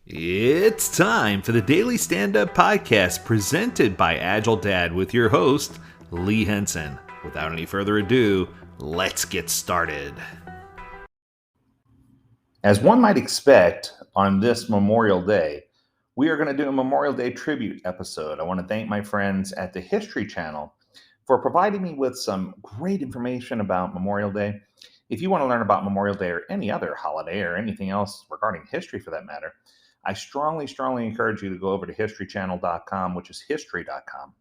It's time for the Daily Stand Up Podcast presented by AgileDad with your host, Lee Henson. Without any further ado, let's get started. As one might expect on this Memorial Day, we are going to do a Memorial Day tribute episode. I want to thank my friends at the History Channel for providing me with some great information about Memorial Day. If you want to learn about Memorial Day or any other holiday or anything else regarding history for that matter, I strongly encourage you to go over to historychannel.com, which is history.com.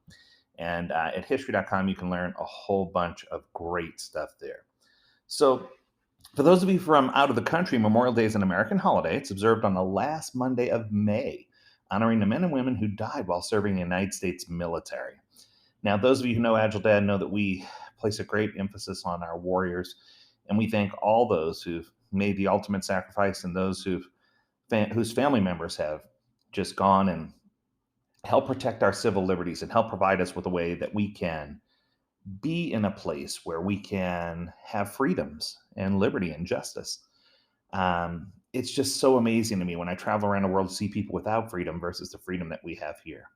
And at history.com, you can learn a whole bunch of great stuff there. So, for those of you from out of the country, Memorial Day is an American holiday. It's observed on the last Monday of May, honoring the men and women who died while serving the United States military. Now, those of you who know AgileDad know that we place a great emphasis on our warriors, and we thank all those who've made the ultimate sacrifice and those whose family members have just gone and helped protect our civil liberties and help provide us with a way that we can be in a place where we can have freedoms and liberty and justice. It's just so amazing to me when I travel around the world to see people without freedom versus the freedom that we have here.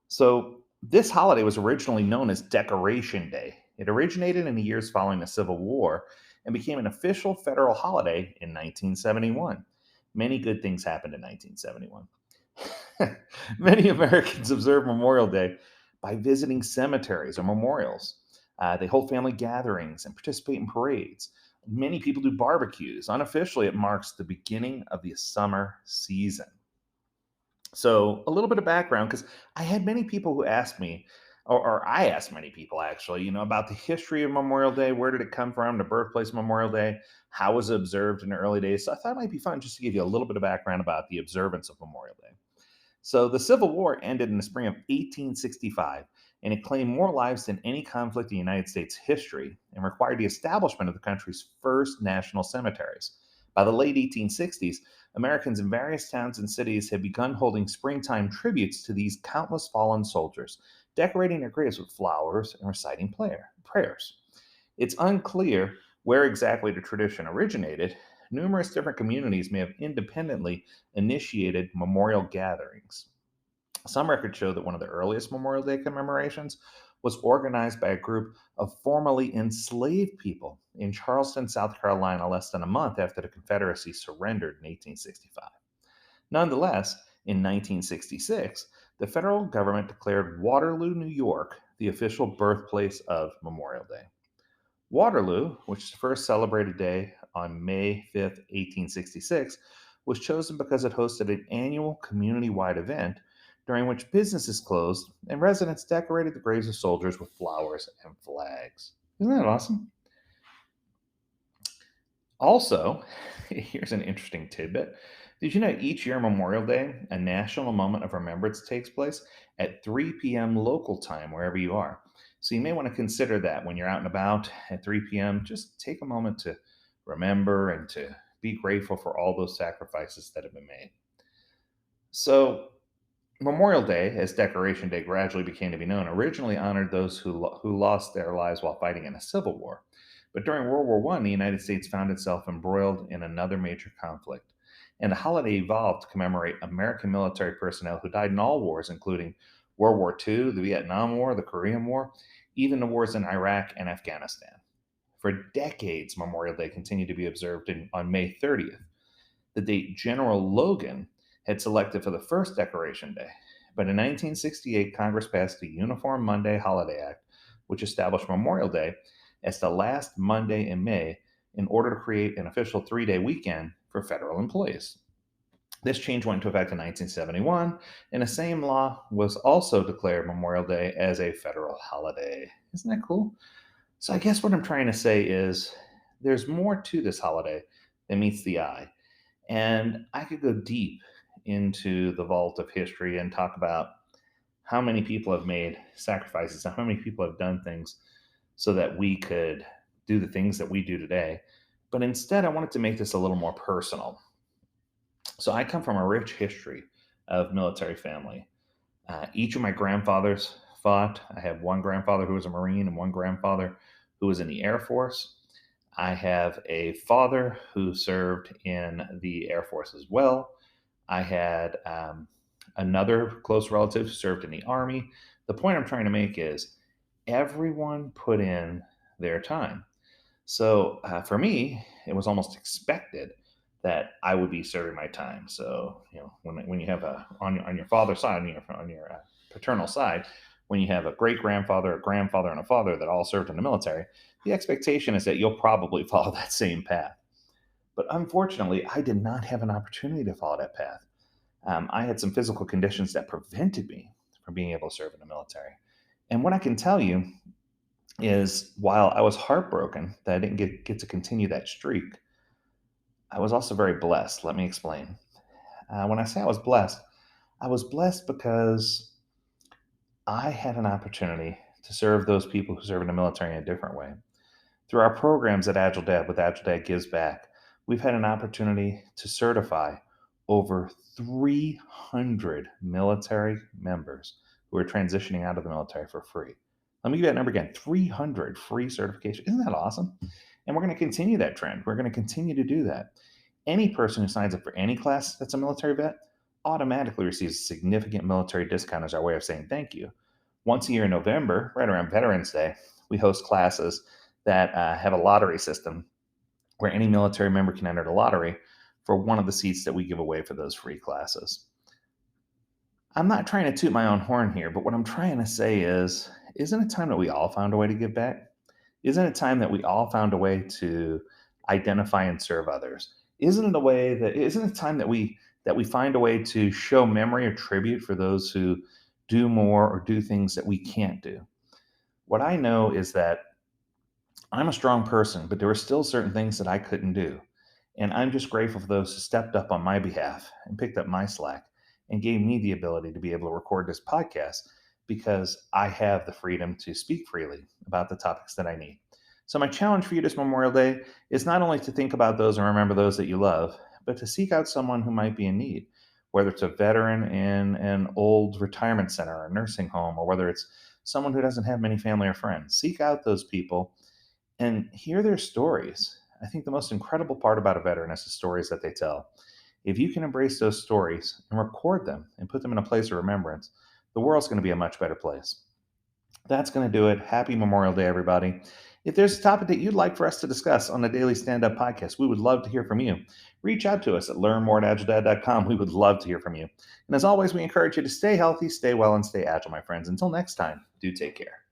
So, this holiday was originally known as Decoration Day. It originated in the years following the Civil War and became an official federal holiday in 1971. Many good things happened in 1971. Many Americans observe Memorial Day by visiting cemeteries or memorials. They hold family gatherings and participate in parades. Many people do barbecues. Unofficially, it marks the beginning of the summer season. So, a little bit of background, because I had many people who asked me, or I asked many people actually, about the history of Memorial Day. Where did it come from? The birthplace of Memorial Day. How was it observed in the early days? So, I thought it might be fun just to give you a little bit of background about the observance of Memorial Day. So, the Civil War ended in the spring of 1865, and it claimed more lives than any conflict in United States history and required the establishment of the country's first national cemeteries. By the late 1860s, Americans in various towns and cities had begun holding springtime tributes to these countless fallen soldiers, decorating their graves with flowers and reciting prayers. It's unclear where exactly the tradition originated. Numerous different communities may have independently initiated memorial gatherings. Some records show that one of the earliest Memorial Day commemorations was organized by a group of formerly enslaved people in Charleston, South Carolina, less than a month after the Confederacy surrendered in 1865. Nonetheless, in 1966, the federal government declared Waterloo, New York, the official birthplace of Memorial Day. Waterloo, which is the first celebrated day on May 5th, 1866, was chosen because it hosted an annual community-wide event during which businesses closed and residents decorated the graves of soldiers with flowers and flags. Isn't that awesome? Also, here's an interesting tidbit. Did you know each year Memorial Day, a national moment of remembrance takes place at 3 p.m. local time, wherever you are? So you may want to consider that when you're out and about at 3 p.m. Just take a moment to remember and to be grateful for all those sacrifices that have been made. So, Memorial Day, as Decoration Day gradually became to be known, originally honored those who lost their lives while fighting in a civil war. But during World War I, the United States found itself embroiled in another major conflict. And the holiday evolved to commemorate American military personnel who died in all wars, including World War II, the Vietnam War, the Korean War, even the wars in Iraq and Afghanistan. For decades, Memorial Day continued to be observed on May 30th, the date General Logan had selected for the first Decoration Day. But in 1968, Congress passed the Uniform Monday Holiday Act, which established Memorial Day as the last Monday in May in order to create an official 3-day weekend for federal employees. This change went into effect in 1971, and the same law was also declared Memorial Day as a federal holiday. Isn't that cool? So I guess what I'm trying to say is there's more to this holiday than meets the eye. And I could go deep into the vault of history and talk about how many people have made sacrifices and how many people have done things so that we could do the things that we do today. But instead, I wanted to make this a little more personal. So I come from a rich history of military family. Each of my grandfathers fought. I have one grandfather who was a Marine and one grandfather who was in the Air Force. I have a father who served in the Air Force as well. I had another close relative who served in the Army. The point I'm trying to make is everyone put in their time. So for me, it was almost expected that I would be serving my time. So when you have on your father's side, on your paternal side, when you have a great grandfather, a grandfather, and a father that all served in the military, the expectation is that you'll probably follow that same path. But unfortunately, I did not have an opportunity to follow that path. I had some physical conditions that prevented me from being able to serve in the military. And what I can tell you is while I was heartbroken that I didn't get to continue that streak, I was also very blessed. Let me explain. When I say I was blessed because I had an opportunity to serve those people who serve in the military in a different way. Through our programs at AgileDad with AgileDad Gives Back, we've had an opportunity to certify over 300 military members who are transitioning out of the military for free. Let me give that number again, 300 free certification. Isn't that awesome? And we're going to continue that trend. We're going to continue to do that. Any person who signs up for any class that's a military vet automatically receives a significant military discount as our way of saying thank you. Once a year in November, right around Veterans Day, we host classes that have a lottery system where any military member can enter the lottery for one of the seats that we give away for those free classes. I'm not trying to toot my own horn here, but what I'm trying to say is, isn't it time that we all found a way to give back? Isn't it time that we all found a way to identify and serve others? Isn't it time that we find a way to show memory or tribute for those who do more or do things that we can't do? What I know is that I'm a strong person, but there were still certain things that I couldn't do. And I'm just grateful for those who stepped up on my behalf and picked up my slack and gave me the ability to be able to record this podcast because I have the freedom to speak freely about the topics that I need. So, my challenge for you this Memorial Day is not only to think about those and remember those that you love, but to seek out someone who might be in need, whether it's a veteran in an old retirement center or a nursing home, or whether it's someone who doesn't have many family or friends. Seek out those people and hear their stories. I think the most incredible part about a veteran is the stories that they tell. If you can embrace those stories and record them and put them in a place of remembrance, the world's going to be a much better place. That's going to do it. Happy Memorial Day, everybody. If there's a topic that you'd like for us to discuss on the Daily Stand Up Podcast, we would love to hear from you. Reach out to us at learnmore@agiledad.com. We would love to hear from you. And as always, we encourage you to stay healthy, stay well, and stay agile, my friends. Until next time, do take care.